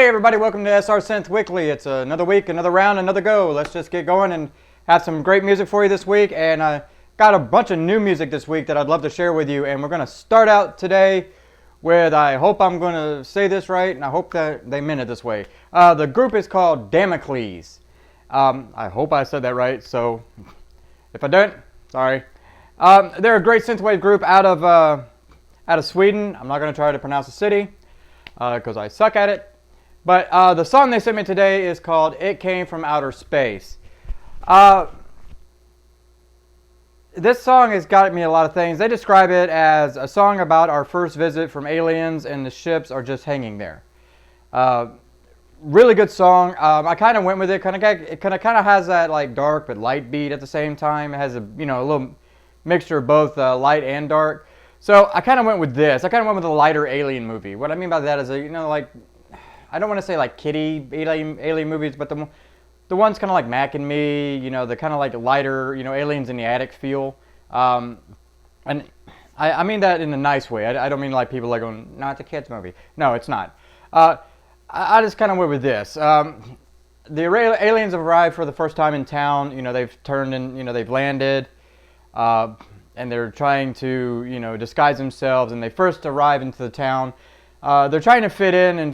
Hey everybody, welcome to SR Synth Weekly. It's another week, another round, another go. Let's just get going and have some great music for you this week. And I got a bunch of new music this week that I'd love to share with you. And we're going to start out today with, I hope I'm going to say this right, and I hope that they meant it this way. The group is called Damokles. I hope I said that right, so if I don't, sorry. They're a great synthwave group out of Sweden. I'm not going to try to pronounce the city because I suck at it. But the song they sent me today is called It Came From Outer Space. This song has got me a lot of things. They describe it as a song about our first visit from aliens and the ships are just hanging there. Really good song. I kind of went with it. It kind of has that like dark but light beat at the same time. It has a little mixture of both light and dark. So I kind of went with this. I kind of went with a lighter alien movie. What I mean by that is like, I don't want to say like kiddie alien movies, but the ones kind of like Mac and Me, the kind of like lighter, aliens in the attic feel. And I mean that in a nice way. I don't mean like people like going, no, it's a kid's movie. No, it's not. I just kind of went with this. The aliens have arrived for the first time in town. They've turned and, they've landed. And they're trying to, disguise themselves. And they first arrive into the town. They're trying to fit in and,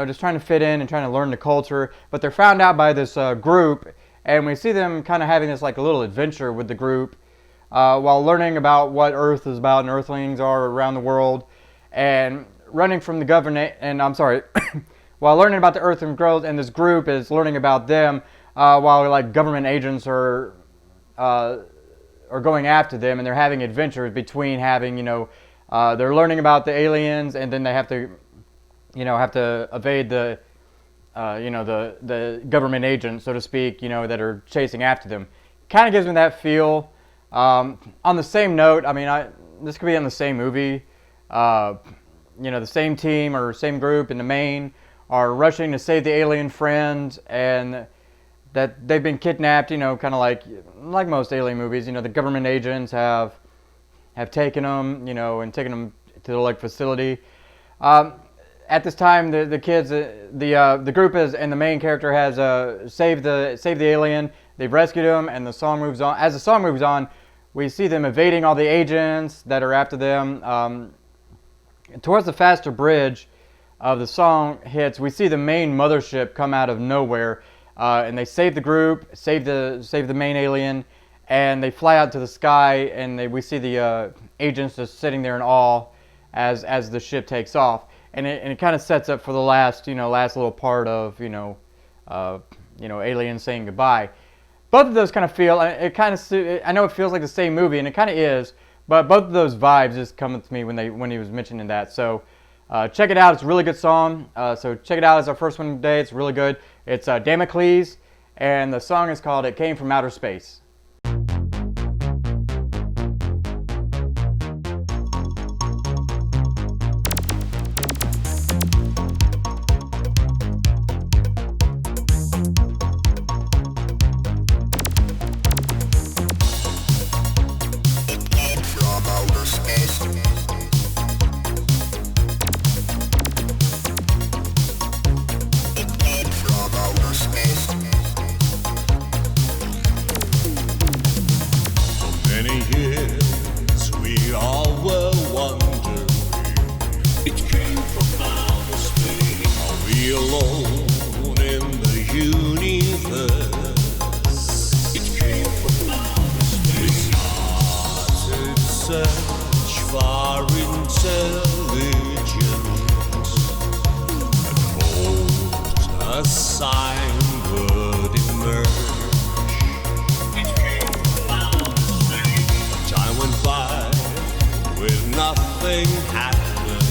just trying to fit in and trying to learn the culture. But they're found out by this group. And we see them kind of having this like a little adventure with the group while learning about what Earth is about and Earthlings are around the world. And running from the government, and I'm sorry, while learning about the Earth and growth, and this group is learning about them while like government agents are going after them. And they're having adventures between having, they're learning about the aliens, and then they have to, evade the, the government agents, so to speak, that are chasing after them. Kind of gives me that feel. On the same note, I mean, this could be in the same movie. The same team or same group in the main are rushing to save the alien friend, and that they've been kidnapped. Kind of like most alien movies. The government agents have taken them, and taken them to the facility. At this time, the kids, the group is, and the main character has saved the alien. They've rescued him, and the song moves on. As the song moves on, we see them evading all the agents that are after them. Towards the faster bridge of the song hits, we see the main mothership come out of nowhere, and they save the group, save the main alien. And they fly out to the sky, and we see the agents just sitting there in awe as the ship takes off, and it kind of sets up for the last little part of aliens saying goodbye. Both of those kind of feel I know it feels like the same movie, and it kind of is, but both of those vibes just come to me when he was mentioning that. So check it out. It's a really good song. So check it out as our first one today. It's really good. It's Damokles, and the song is called "It Came From Outer Space." Search for intelligence and hoped a sign would emerge. Time went by with nothing happening.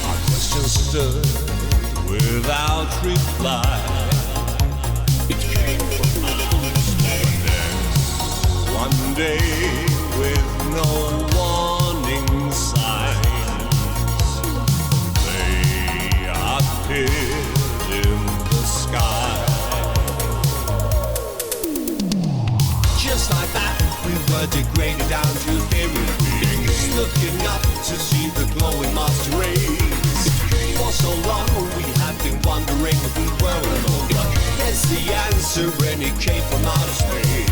Our questions stood without reply. One day, with no warning signs, they appeared in the sky. Just like that, we were degraded down to fairy beings, looking up to see the glowing master rays. so long we have been wondering if we were alone. But here's the answer, and it came from outer space.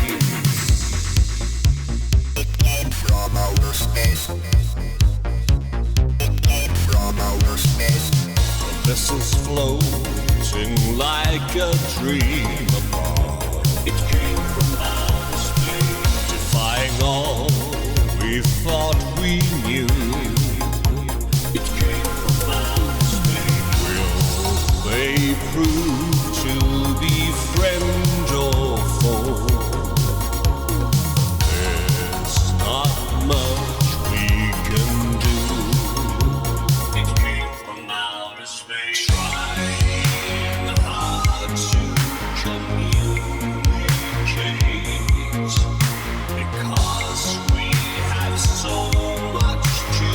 It came from outer space. It came from outer space. The vessel's floating like a dream apart. It came from outer space, defying all we thought we knew. It came from outer space. Will they prove to be friend or foe? There's not much we can do. It came from outer space. Trying hard to communicate, because we have so much to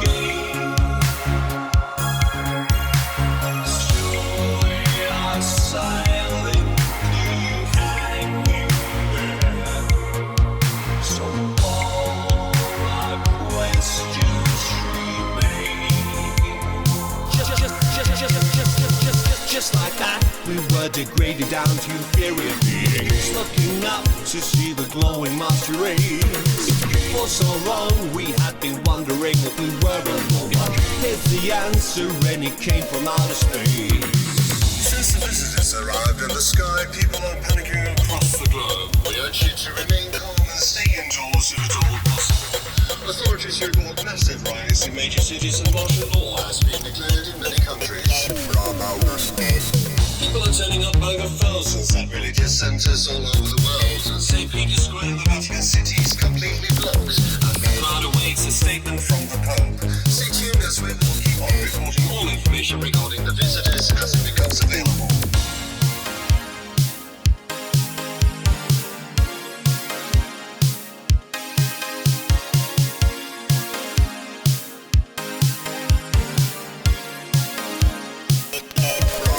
gain. So we are silently hanging there. So all our questions remain. Just like that, we were degraded down to inferior beings, looking up to see the glowing master rays. For so long we had been wondering if we were alone. But here's the answer, and it came from outer space. Since the visitors arrived in the sky, people are panicking across the globe. We urge you to remain calm and stay indoors if at all possible. Authorities report massive riots in major cities and martial law has been declared in many countries. From outer space. People are turning up by the thousands at religious centers all over the world. St. Peter's Square in the Vatican City is completely blocked. A crowd awaits a statement from the Pope. Stay tuned as we will keep on reporting all information regarding the visitors as it becomes available.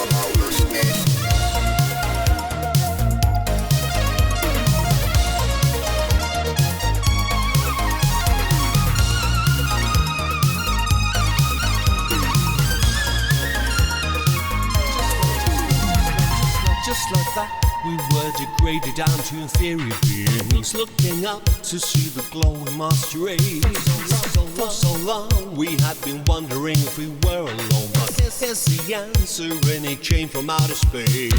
From outer space. Just like that, we were degraded down to inferior beings, looking up to see the glowing master rays. For so long, we had been wondering if we were alone. But here's the answer, and it came from outer space.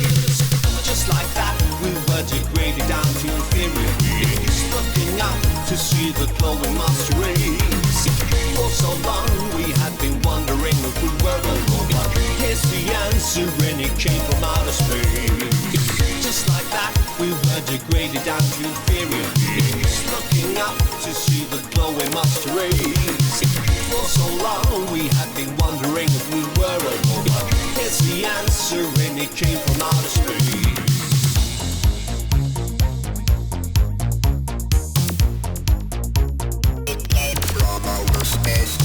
Just like that, we were degraded down to inferior beings, looking up to see the glowing master rays. For so long, we had been wondering if we were alone. But here's the answer, and it came from outer space. Just like that, we were degraded down to inferior beings, looking up to see the glowing master rays. For so long, we had been wondering if we were alone. But here's the answer, and it came from outer space. From outer space.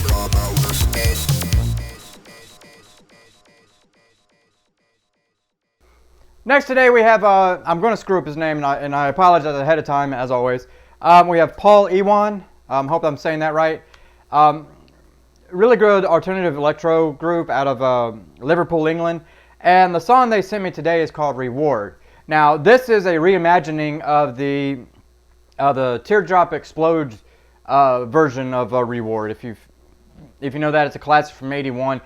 From outer space. Next today we have, I'm going to screw up his name, and I apologize ahead of time, as always. We have Paul Iwan. Hope I'm saying that right. Really good alternative electro group out of Liverpool, England. And the song they sent me today is called Reward. Now, this is a reimagining of the Teardrop Explodes version of Reward. If you know that, it's a classic from '81.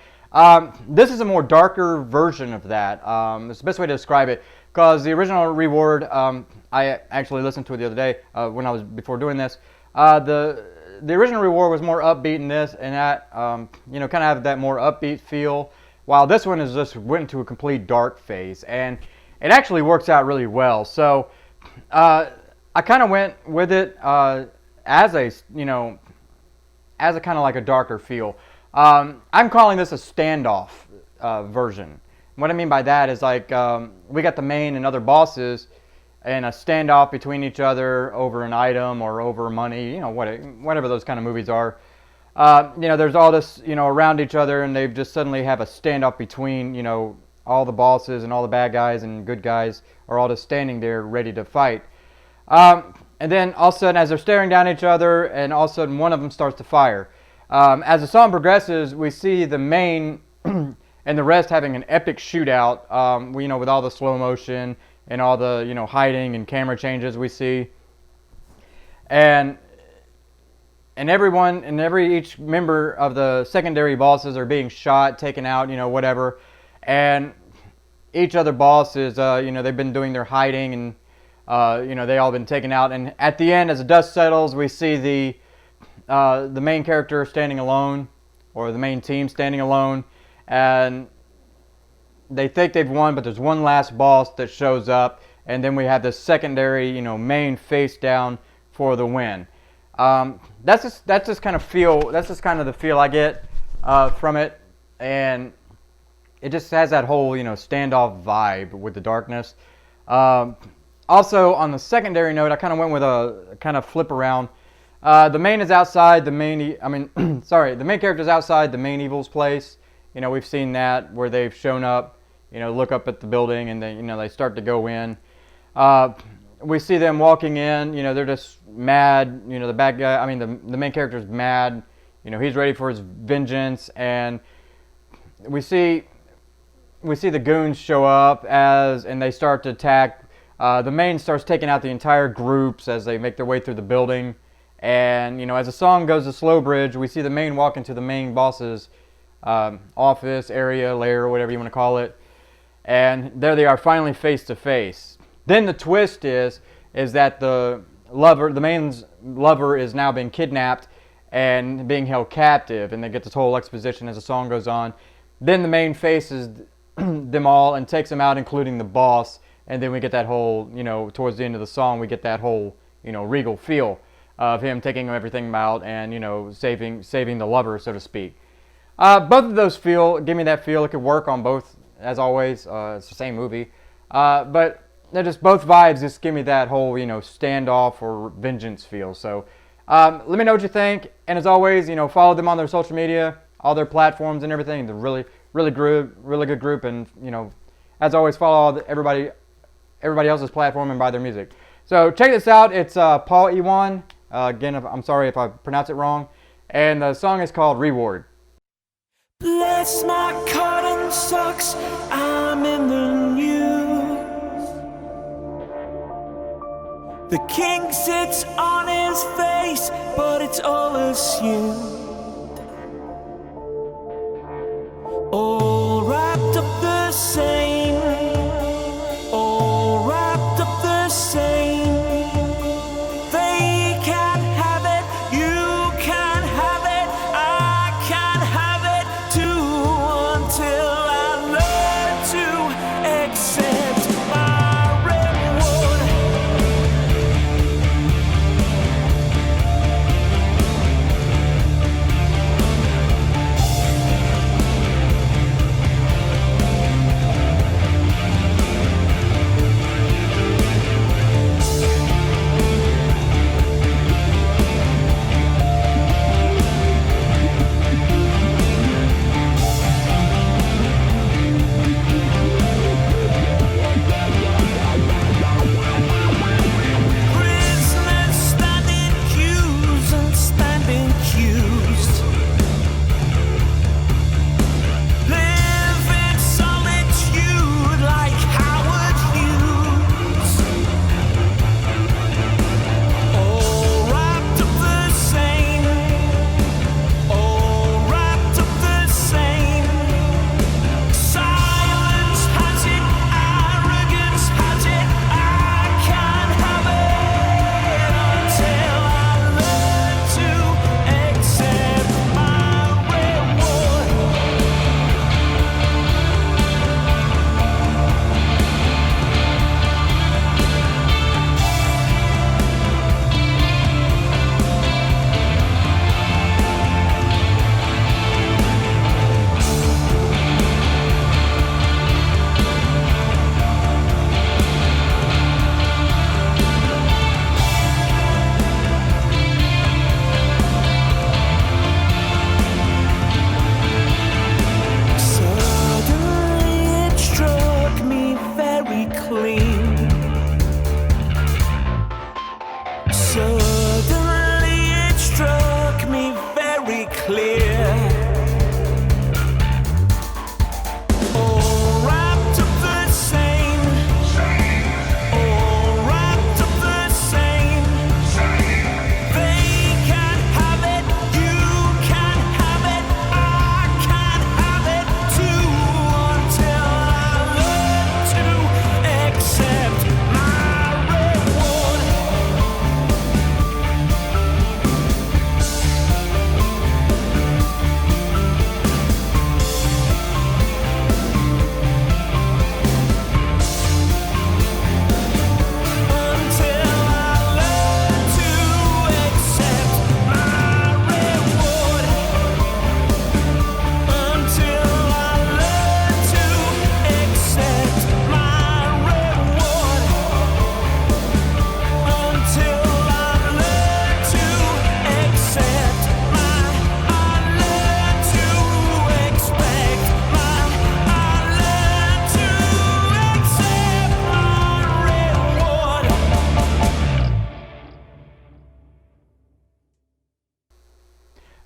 This is a more darker version of that. It's the best way to describe it, because the original Reward, I actually listened to it the other day when I was before doing this. The original Reward was more upbeat in this, and that kind of have that more upbeat feel, while this one is just went into a complete dark phase, and it actually works out really well. So I kind of went with it as a kind of like a darker feel. I'm calling this a standoff version. What I mean by that is like we got the main and other bosses and a standoff between each other over an item or over money, whatever those kind of movies are. There's all this, around each other, and they just suddenly have a standoff between, all the bosses and all the bad guys and good guys are all just standing there ready to fight. and then all of a sudden, as they're staring down at each other, and all of a sudden one of them starts to fire. As the song progresses, we see the main and the rest having an epic shootout. With all the slow motion and all the hiding and camera changes we see, and each member of the secondary bosses are being shot, taken out, whatever, and each other boss is they've been doing their hiding, and they all been taken out, and at the end, as the dust settles, we see the main character standing alone, or the main team standing alone, and they think they've won, but there's one last boss that shows up, and then we have the secondary, main face down for the win. That's just kind of the feel I get from it, and it just has that whole standoff vibe with the darkness. Also, on the secondary note, I kind of went with a kind of flip around. The main is outside the main. The main character is outside the main evil's place. We've seen that where they've shown up. Look up at the building, and then they start to go in. We see them walking in. They're just mad. The bad guy. The main character's mad. He's ready for his vengeance, and we see the goons show up and they start to attack. The main starts taking out the entire groups as they make their way through the building. And, as the song goes to slow bridge, we see the main walk into the main boss's office, area, lair, whatever you want to call it. And there they are, finally face to face. Then the twist is that the main's lover is now being kidnapped and being held captive. And they get this whole exposition as the song goes on. Then the main faces them all and takes them out, including the boss. And then we get that whole, towards the end of the song, we get that whole, regal feel of him taking everything out and, saving the lover, so to speak. Both of those give me that feel. It could work on both, as always. It's the same movie. But they're just both vibes just give me that whole, standoff or vengeance feel. So let me know what you think. And as always, follow them on their social media, all their platforms and everything. They're really good group. And, as always, follow everybody else's platform and buy their music. So check this out. It's Paul Iwan. Again, I'm sorry if I pronounce it wrong. And the song is called Reward. Bless my cotton socks, I'm in the news. The king sits on his face, but it's all assumed. All wrapped up the same. All wrapped up the same. They can't have it, you can't have it, I can't have it too, until I learn to accept my reward.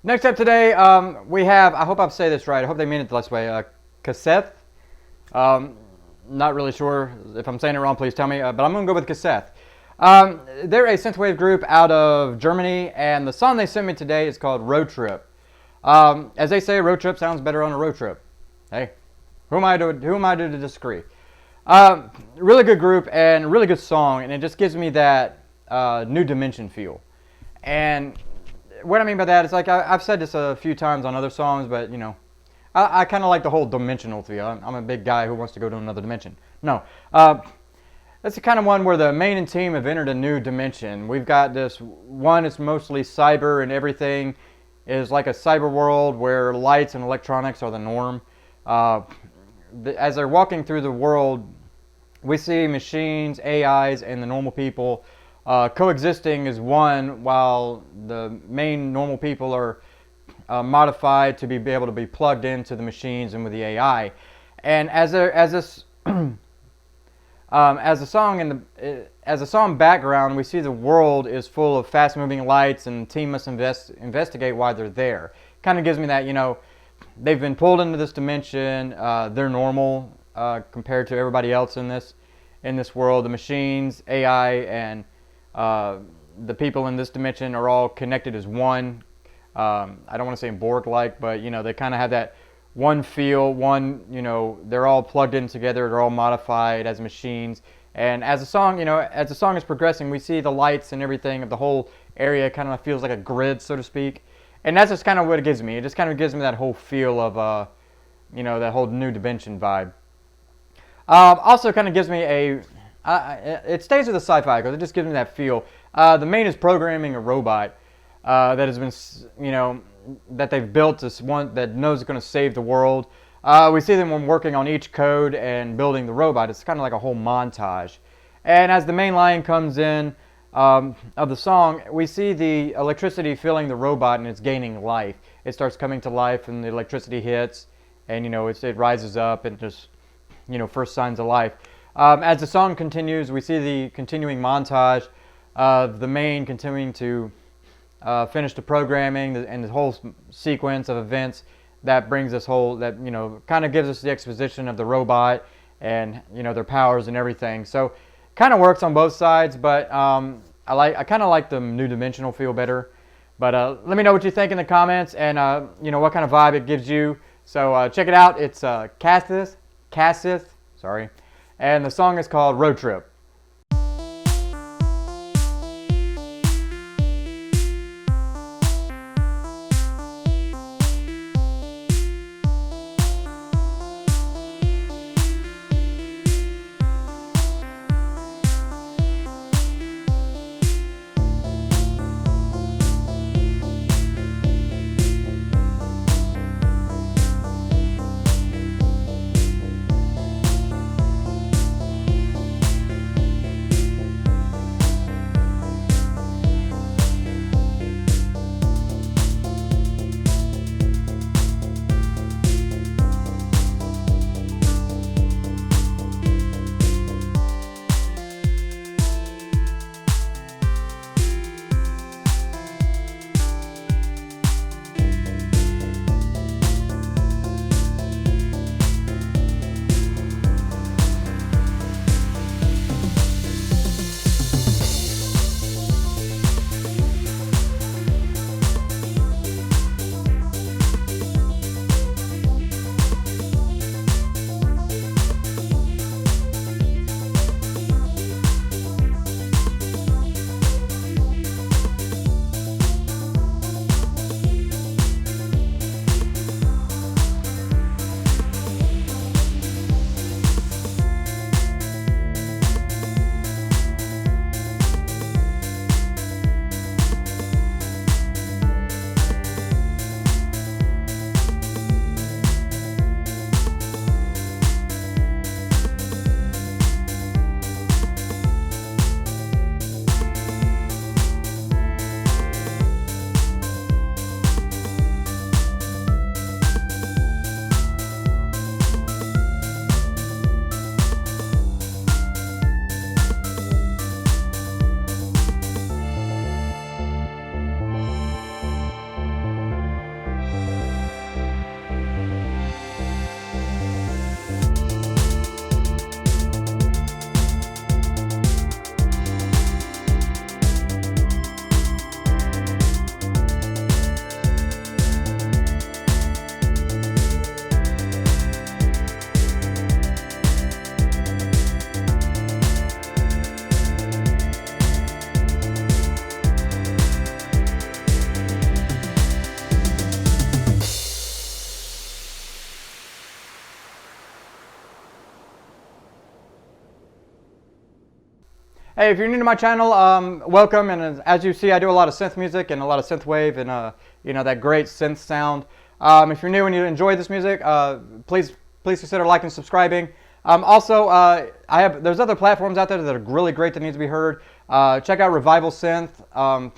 Next up today, we have, I hope I say this right, I hope they mean it this way, Casseth. Not really sure if I'm saying it wrong, please tell me, but I'm going to go with Casseth. They're a synthwave group out of Germany, and the song they sent me today is called Roadtrip. As they say, road trip sounds better on a road trip. Hey, who am I to disagree? Really good group and really good song, and it just gives me that New Dimension feel. And what I mean by that is, like, I've said this a few times on other songs, but you know, I kind of like the whole dimensional feel. I'm a big guy who wants to go to another dimension. No, that's the kind of one where the main and team have entered a new dimension. We've got this one, it's mostly cyber, and everything is like a cyber world where lights and electronics are the norm. As they're walking through the world, we see machines, AIs, and the normal people coexisting as one, while the main normal people are modified to be able to be plugged into the machines and with the AI. And as a song background, we see the world is full of fast-moving lights, and the team must investigate why they're there. Kind of gives me that, you know, they've been pulled into this dimension. They're normal compared to everybody else in this world. The machines, AI, and the people in this dimension are all connected as one. I don't want to say Borg-like, but you know, they kind of have that one feel, you know, they're all plugged in together, they're all modified as machines. And as the song, you know, as the song is progressing, we see the lights and everything of the whole area kind of feels like a grid, so to speak. And that's just kind of what it gives me. It just kind of gives me that whole feel of, you know, that whole New Dimension vibe. Also kind of gives me it stays with the sci-fi because it just gives me that feel. The main is programming a robot that has been, you know, that they've built, this one that knows it's going to save the world. We see them when working on each code and building the robot. It's kind of like a whole montage. And as the main line comes in of the song, we see the electricity filling the robot and it's gaining life. It starts coming to life and the electricity hits, and you know, it rises up and just, you know, first signs of life. As the song continues, we see the continuing montage of the main continuing to finish the programming and the whole sequence of events that brings this whole, that, you know, kind of gives us the exposition of the robot and, you know, their powers and everything. So kind of works on both sides, but I kind of like the New Dimensional feel better. But let me know what you think in the comments, and you know, what kind of vibe it gives you. So check it out. It's Casseth, sorry, and the song is called Road Trip. Hey, if you're new to my channel, welcome. And as you see, I do a lot of synth music and a lot of synthwave and you know, that great synth sound. If you're new and you enjoy this music, please consider liking and subscribing. Also, there's other platforms out there that are really great that need to be heard. Check out Revival Synth.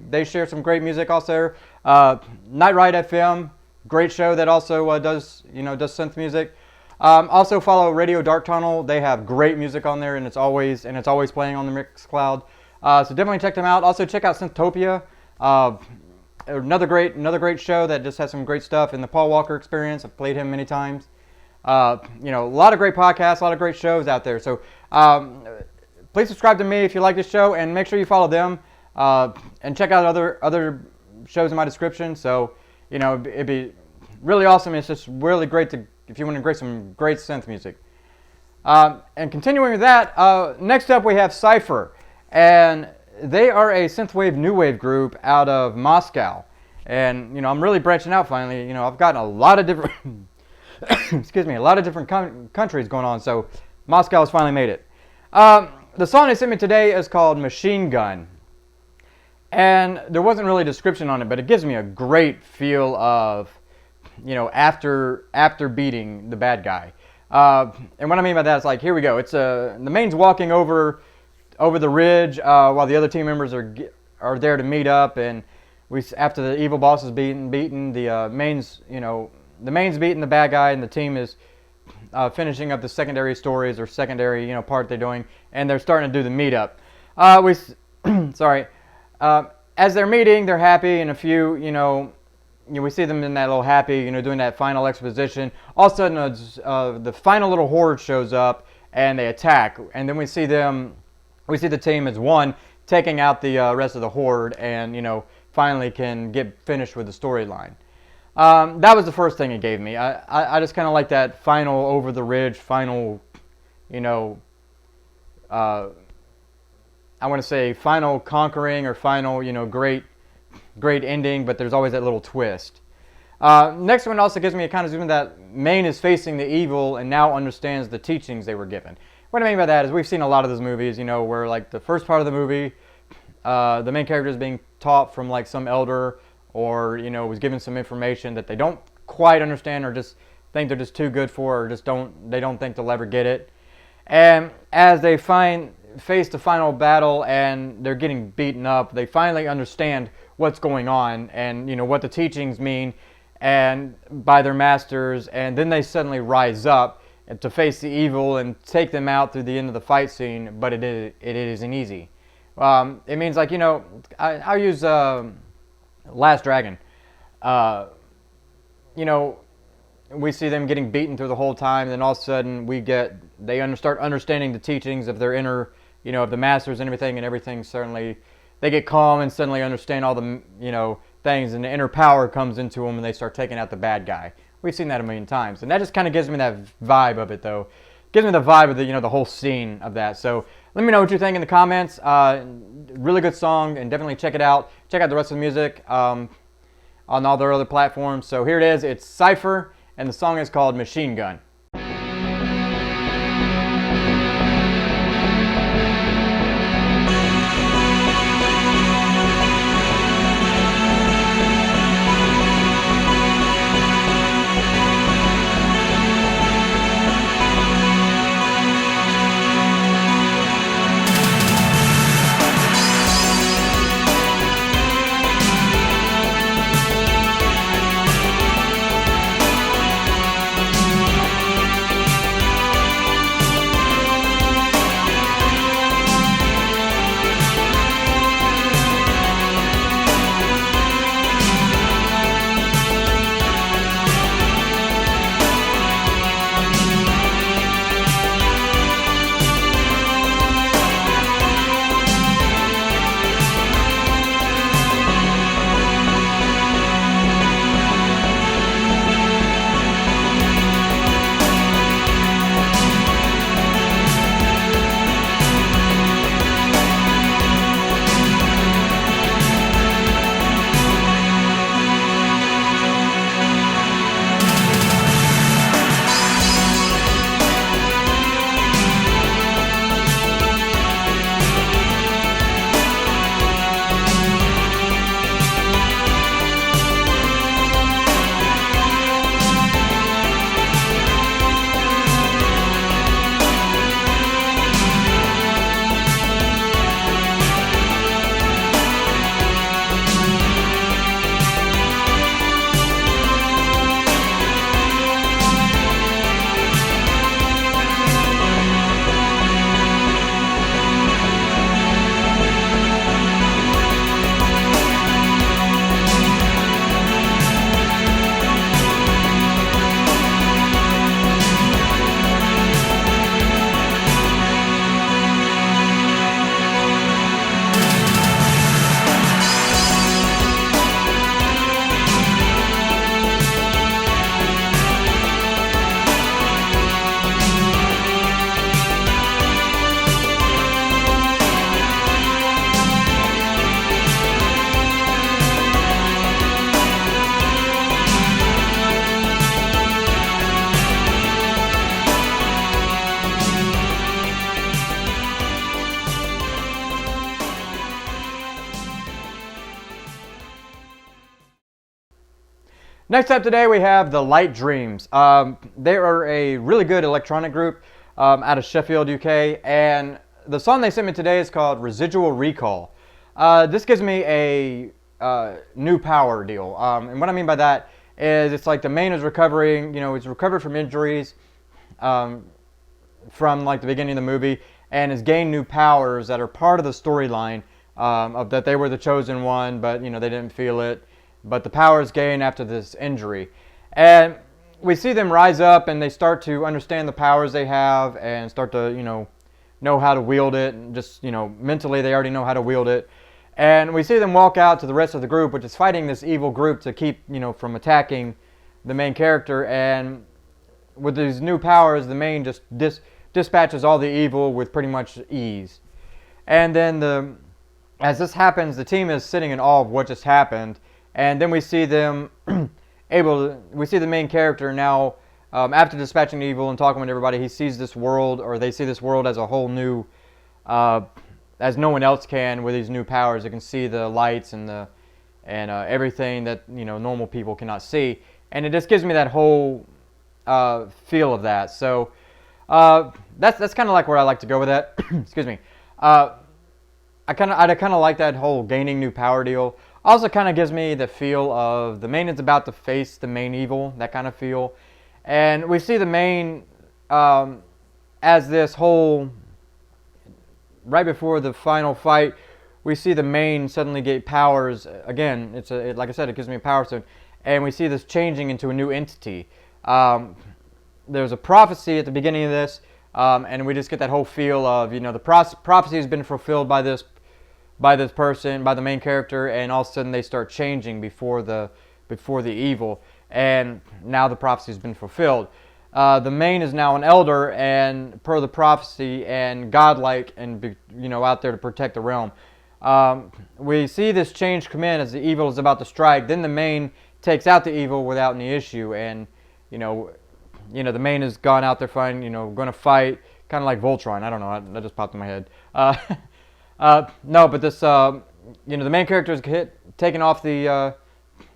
They share some great music also. Night Ride FM, great show that also does synth music. Also follow Radio Dark Tunnel. They have great music on there, and it's always playing on the Mixcloud. So definitely check them out. Also check out Synthtopia, another great show that just has some great stuff. And the Paul Walker Experience, I've played him many times. You know, a lot of great podcasts, a lot of great shows out there. So please subscribe to me if you like this show, and make sure you follow them. And check out other shows in my description. So you know, it'd be really awesome. It's just really great if you want to create some great synth music. And continuing with that, next up we have Cypher, and they are a synthwave new wave group out of Moscow. And you know, I'm really branching out finally. You know, I've gotten a lot of different excuse me, a lot of different countries going on. So Moscow has finally made it. The song they sent me today is called Machine Gun. And there wasn't really a description on it, but it gives me a great feel of, you know, after beating the bad guy. And what I mean by that is, like, here we go. It's the main's walking over the ridge while the other team members are there to meet up, and after the evil boss is beaten, the main's beating the bad guy, and the team is finishing up the secondary stories or secondary part they're doing, and they're starting to do the meetup. Sorry. As they're meeting, they're happy, and a few, we see them in that little happy, doing that final exposition. All of a sudden, the final little horde shows up, and they attack. And then we see the team as one, taking out the rest of the horde, and, finally can get finished with the storyline. That was the first thing it gave me. I just kind of like that final over the ridge, final, I want to say final conquering or final, great ending, but there's always that little twist. Next one also gives me a kind of zoom that Maine is facing the evil and now understands the teachings they were given. What I mean by that is we've seen a lot of those movies, where like the first part of the movie, the main character is being taught from like some elder, or was given some information that they don't quite understand, or just think they're just too good for, or just they don't think they'll ever get it. And as they face the final battle and they're getting beaten up, they finally understand what's going on and what the teachings mean and by their masters, and then they suddenly rise up to face the evil and take them out through the end of the fight scene. But it isn't easy. It means, like, I'll use Last Dragon. We see them getting beaten through the whole time, and then all of a sudden they start understanding the teachings of their inner, of the masters and everything suddenly, they get calm and suddenly understand all the, things, and the inner power comes into them and they start taking out the bad guy. We've seen that a million times, and that just kind of gives me that vibe of it, though. Gives me the vibe of the whole scene of that. So let me know what you think in the comments. Really good song, and definitely check it out. Check out the rest of the music on all their other platforms. So here it is. It's Cypher, and the song is called Machine Gun. Next up today we have the Light Dreams. They are a really good electronic group out of Sheffield, UK, and the song they sent me today is called Residual Recall. This gives me a new power deal, and what I mean by that is it's like the main is recovering, he's recovered from injuries from like the beginning of the movie, and has gained new powers that are part of the storyline of that they were the chosen one, but they didn't feel it. But the powers gained after this injury. And we see them rise up and they start to understand the powers they have and start to, know how to wield it. And just, mentally they already know how to wield it. And we see them walk out to the rest of the group, which is fighting this evil group to keep, from attacking the main character. And with these new powers, the main just dispatches all the evil with pretty much ease. And then as this happens, the team is sitting in awe of what just happened. And then we see them we see the main character now, after dispatching evil and talking with everybody, he sees this world, or they see this world as a whole new, as no one else can with these new powers. They can see the lights and everything that, normal people cannot see. And it just gives me that whole feel of that. So that's kind of like where I like to go with that. Excuse me. I kind of like that whole gaining new power deal. Also kind of gives me the feel of the main is about to face the main evil, that kind of feel. And we see the main as this whole, right before the final fight, we see the main suddenly get powers. Again, like I said, it gives me a power stone. And we see this changing into a new entity. There's a prophecy at the beginning of this, and we just get that whole feel of, the prophecy has been fulfilled by this person, by the main character, and all of a sudden they start changing before the evil, and now the prophecy has been fulfilled. The main is now an elder, and per the prophecy, and godlike, and out there to protect the realm. We see this change come in as the evil is about to strike. Then the main takes out the evil without any issue, and the main has gone out there fighting, going to fight, kind of like Voltron. I don't know, that just popped in my head. No, but this, the main character is taken off the,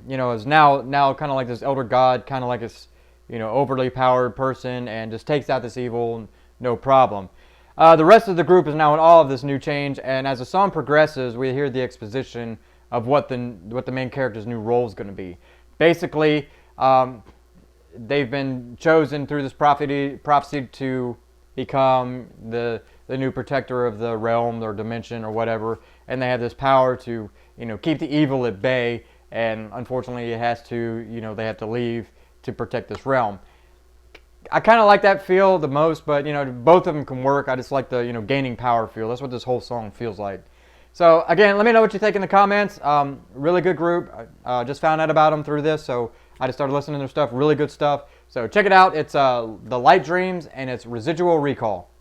is now kind of like this elder god, kind of like this, overly powered person, and just takes out this evil, no problem. The rest of the group is now in awe of this new change, and as the song progresses, we hear the exposition of what the main character's new role is going to be. Basically, they've been chosen through this prophecy to become the new protector of the realm or dimension or whatever, and they have this power to keep the evil at bay, and unfortunately it has to they have to leave to protect this realm. I kind of like that feel the most, but both of them can work. I just like the gaining power feel. That's what this whole song feels like. So again, let me know what you think in the comments. Really good group. Just found out about them through this, so I just started listening to their stuff. Really good stuff. So check it out. It's The Light Dreams, and it's Residual Recall.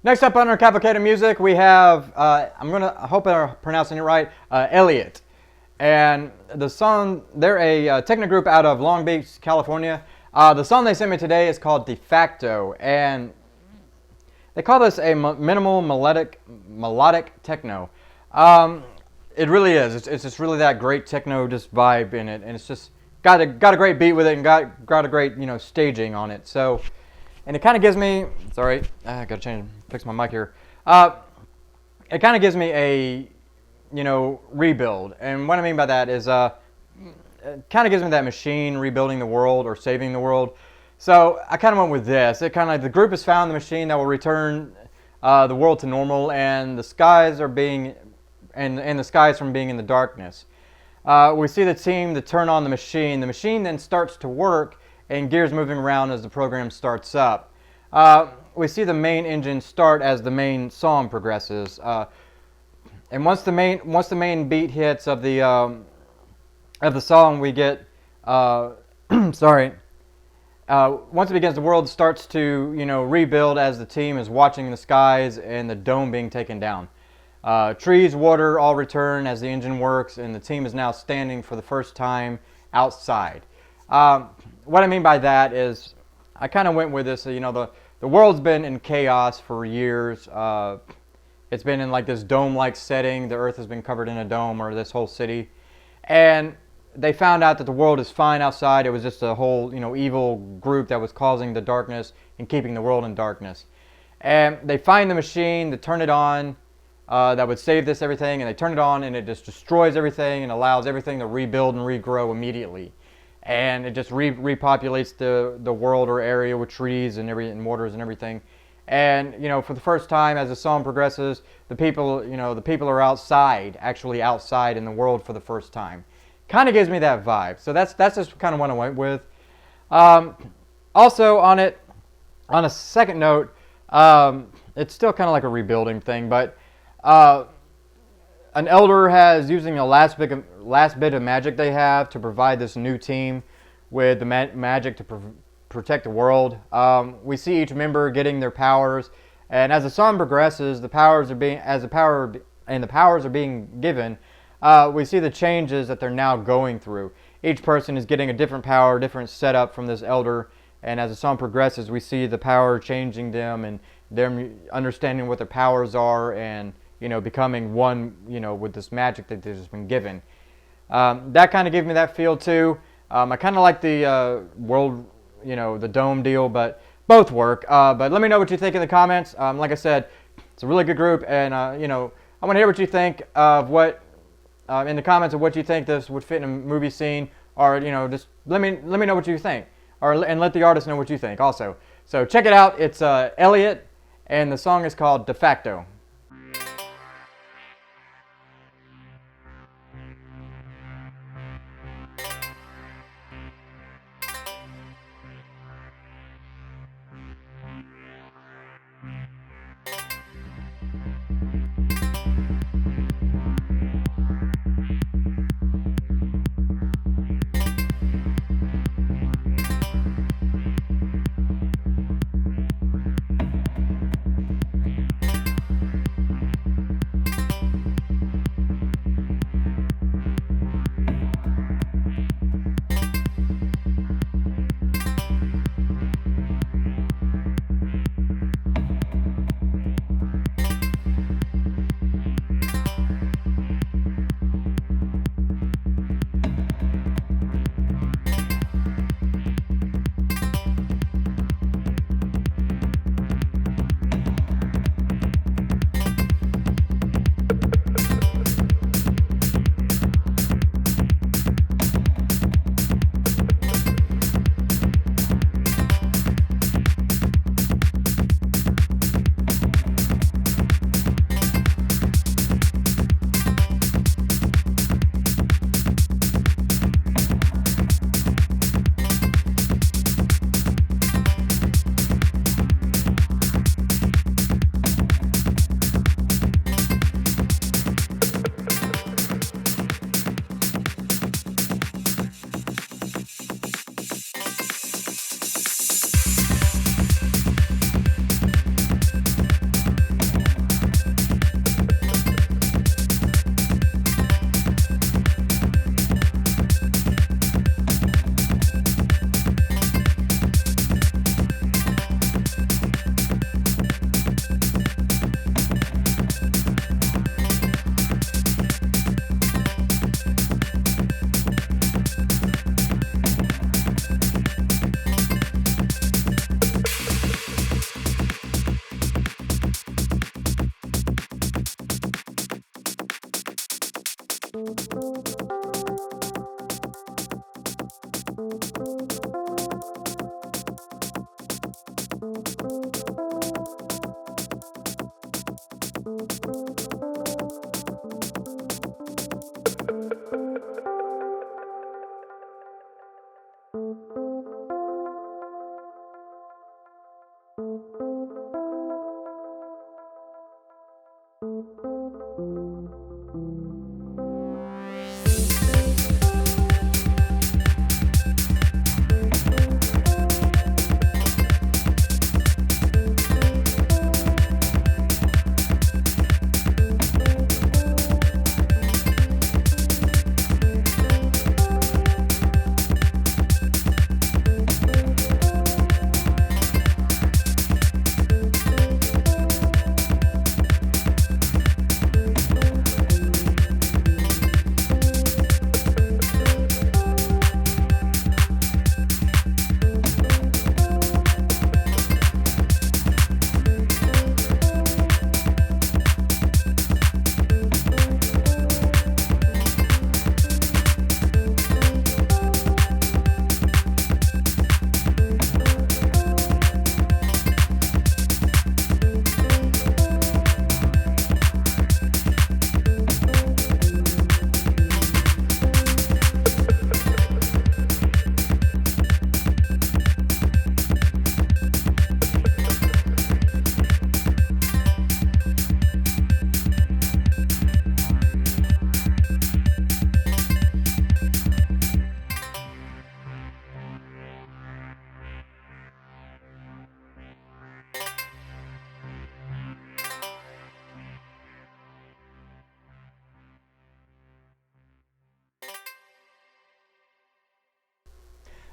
Next up on our Cavalcade of Music, we have, I hope I'm pronouncing it right, Elyot. And the song, they're a techno group out of Long Beach, California. The song they sent me today is called Facto, and they call this a minimal melodic techno. It really is. It's just really that great techno just vibe in it, and it's just got a great beat with it, and got a great staging on it. So, and it kind of gives me, sorry, I gotta fix my mic here. It kind of gives me a rebuild, and what I mean by that is it kind of gives me that machine rebuilding the world or saving the world. So I kind of went with this. It kind of like the group has found the machine that will return the world to normal, and the skies are being and the skies from being in the darkness. We see the team to turn on the machine. The machine then starts to work, and gears moving around as the program starts up. We see the main engine start as the main song progresses, and once the main beat hits of the song, we get sorry. Once it begins, the world starts to rebuild as the team is watching the skies and the dome being taken down. Trees, water all return as the engine works, and the team is now standing for the first time outside. What I mean by that is, I kind of went with this. The world's been in chaos for years. It's been in like this dome-like setting. The Earth has been covered in a dome, or this whole city, and they found out that the world is fine outside. It was just a whole evil group that was causing the darkness and keeping the world in darkness. And they find the machine, they turn it on. That would save everything, and they turn it on, and it just destroys everything and allows everything to rebuild and regrow immediately. And it just repopulates the world or area with trees and waters and everything. And for the first time, as the song progresses, the people are actually outside in the world for the first time. Kind of gives me that vibe. So that's just kind of what I went with. Also on a second note, it's still kind of like a rebuilding thing, but an elder has using the last bit of magic they have to provide this new team with the magic to protect the world. We see each member getting their powers, and as the song progresses, the powers are being given. We see the changes that they're now going through. Each person is getting a different power, different setup from this elder, and as the song progresses, we see the power changing them and them understanding what their powers are and becoming one with this magic that they've just been given. That kind of gave me that feel too. I kind of like the world, the dome deal, but both work. But let me know what you think in the comments. Like I said, it's a really good group, and I want to hear what you think of what in the comments of what you think this would fit in a movie scene, or just let me know what you think, and let the artist know what you think also. So check it out. It's Elyot, and the song is called De Facto.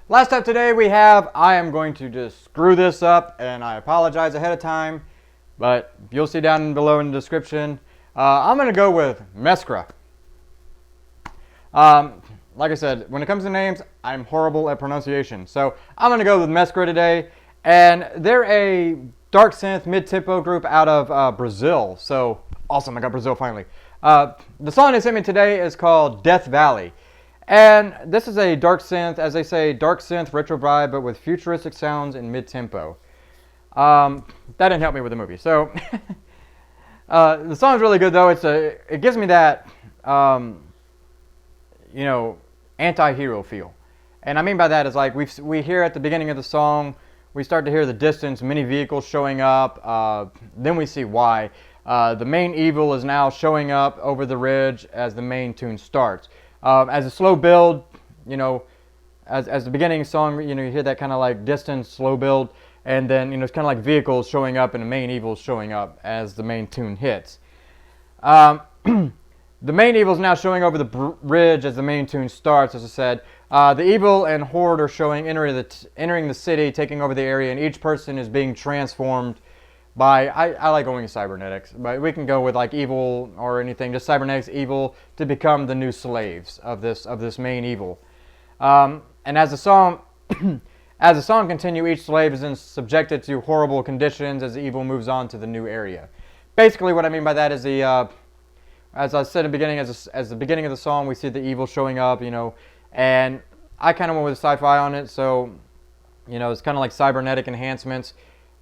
Last up today we have, I am going to just screw this up, and I apologize ahead of time, but you'll see down below in the description. I'm going to go with Mskra. Like I said, when it comes to names, I'm horrible at pronunciation. So I'm going to go with Mskra today. And they're a dark synth mid-tempo group out of Brazil. So awesome, I got Brazil finally. The song they sent me today is called Death Valley. And this is a dark synth, as they say, dark synth retro vibe, but with futuristic sounds in mid-tempo. That didn't help me with the movie. So the song's really good though. It gives me that anti-hero feel. And I mean by that is like we hear at the beginning of the song, we start to hear the distance, many vehicles showing up. Then we see why. The main evil is now showing up over the ridge as the main tune starts. As a slow build, as the beginning song, you hear that kind of like distance, slow build, and then it's kind of like vehicles showing up and the main evil showing up as the main tune hits. The main evil is now showing over the ridge as the main tune starts, as I said. The evil and horde are showing entering the city, taking over the area, and each person is being transformed by, I like going to cybernetics, but we can go with like evil or anything, just cybernetics, evil, to become the new slaves of this main evil. And as the song continues, each slave is then subjected to horrible conditions as the evil moves on to the new area. Basically, what I mean by that is as I said in the beginning, as the beginning of the song, we see the evil showing up, and I kind of went with sci-fi on it, so, it's kind of like cybernetic enhancements,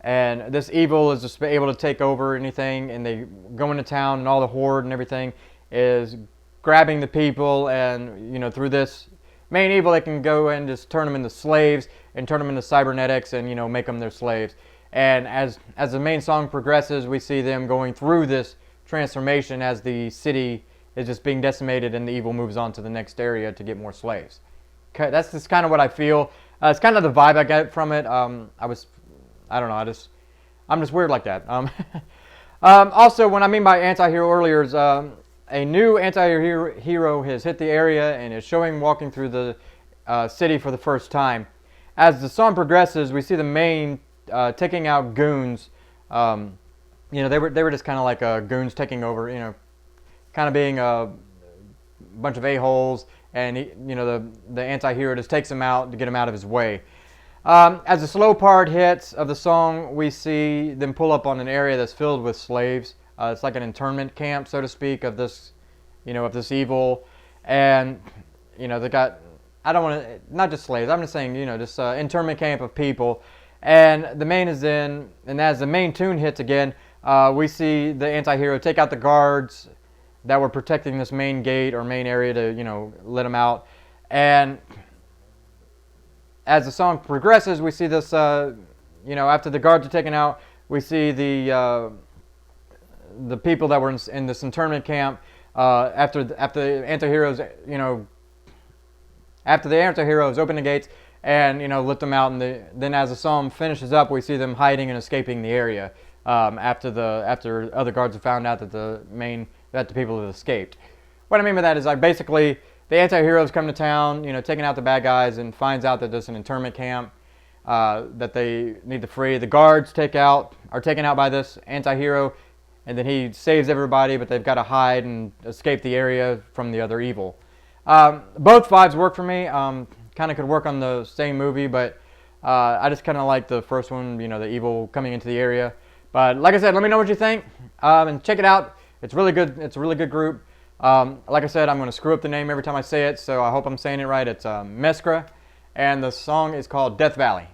and this evil is just able to take over anything, and they go into town, and all the horde and everything is grabbing the people, and, through this main evil, they can go and just turn them into slaves, and turn them into cybernetics, and, make them their slaves. And as the main song progresses, we see them going through this transformation as the city is just being decimated and the evil moves on to the next area to get more slaves. Okay, that's just kind of what I feel. It's kind of the vibe I get from it. I don't know, I'm just weird like that. Also, what I mean by anti-hero earlier is a new anti-hero has hit the area and is showing walking through the city for the first time. As the song progresses, we see the main taking out goons. They were just kind of like goons taking over, kind of being a bunch of a-holes, and the anti-hero just takes him out to get him out of his way. As the slow part hits of the song, we see them pull up on an area that's filled with slaves. It's like an internment camp, so to speak, of this, of this evil, and they got, I don't want to, not just slaves. I'm just saying, just internment camp of people, and the main is in, and as the main tune hits again. We see the anti-hero take out the guards that were protecting this main gate or main area to, let them out. And as the song progresses, we see this, after the guards are taken out, we see the people that were in this internment camp, after the anti-heroes, after the anti-heroes open the gates and, let them out. And then as the song finishes up, we see them hiding and escaping the area. After other guards have found out that the people have escaped. What I mean by that is like basically the anti-heroes come to town, taking out the bad guys, and finds out that there's an internment camp that they need to free. The guards are taken out by this anti-hero, and then he saves everybody, but they've got to hide and escape the area from the other evil. Both vibes work for me. Kind of could work on the same movie, but I just kind of like the first one, the evil coming into the area. But like I said, let me know what you think, and check it out. It's really good. It's a really good group. Like I said, I'm going to screw up the name every time I say it, so I hope I'm saying it right. It's Mskra, and the song is called Death Valley.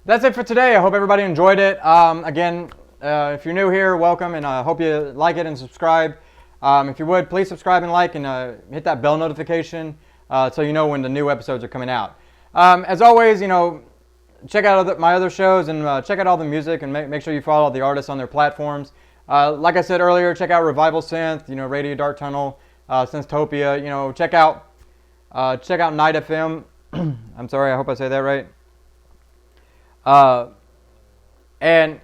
that's it for today. I hope everybody enjoyed it. Again, if you're new here, welcome, and I hope you like it and subscribe. If you would, please subscribe and like, and hit that bell notification so you know when the new episodes are coming out. As always, check out my other shows and check out all the music, and make sure you follow the artists on their platforms. Like I said earlier, check out Revival Synth, Radio Dark Tunnel, Synthtopia. Check out Night FM. I'm sorry, I hope I say that right. And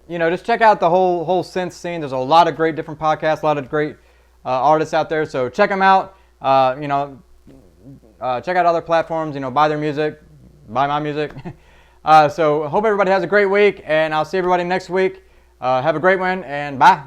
just check out the whole synth scene. There's a lot of great different podcasts, a lot of great artists out there. So check them out. Check out other platforms. Buy their music, buy my music. So hope everybody has a great week, and I'll see everybody next week. Have a great one, and bye.